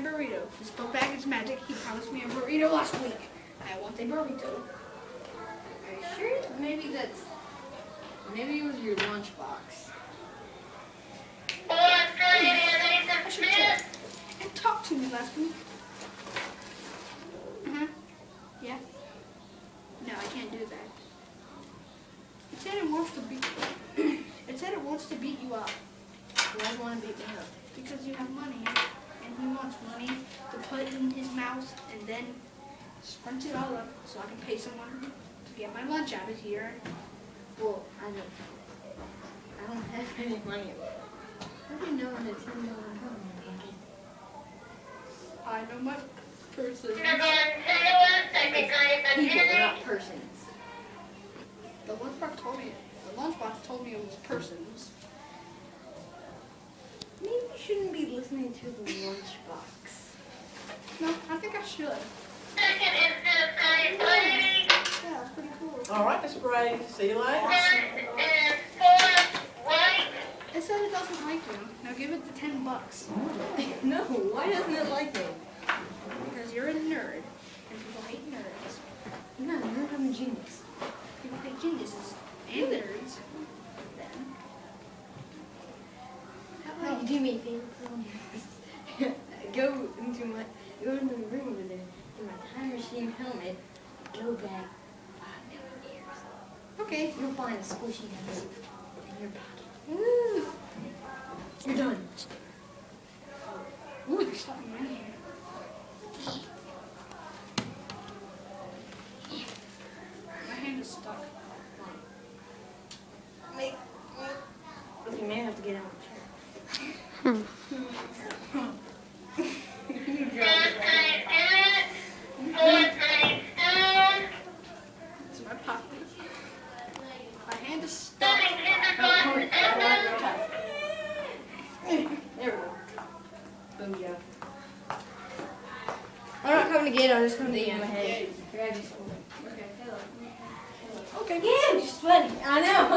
burrito. This book bag is magic. He promised me a burrito last week. I want a burrito. Are you sure? Maybe it was your lunchbox. I should check. It talked to me last week. Yeah. No, I can't do that. It said it wants to beat. It said it wants to beat you up. Why do you want to beat me up? Because you have money, and he wants money to put in his mouth and then scrunch it all up so I can pay someone to get my lunch out of here. Well, I don't have any money. How do you know when it's $10 bill? I know my person. People, not persons. The lunchbox told me. The lunchbox told me it was persons. Maybe you shouldn't be listening to the lunchbox. No, I think I should. Yeah, it's pretty cool. All right, Mr. Gray. See you later. It said it doesn't like you. Now give it the $10. No, why doesn't it like me? Because you're a nerd, and people hate nerds. No, I'm a genius. People hate geniuses and nerds. Then. How about you do me a favor? Go into the room over there, in my time machine helmet, go back 5 million years. Okay. You'll find a squishy house in your pocket. Woo! You're done. Ooh, there's something in here. My hand is stuck. You may have to get out of the chair. You dropped it. It's in my pocket. My hand is stuck. There we go. Boom, Joe. I'm not coming to get it, I'm just coming to get my head. Okay. Okay. Yeah, I'm just sweating. I know.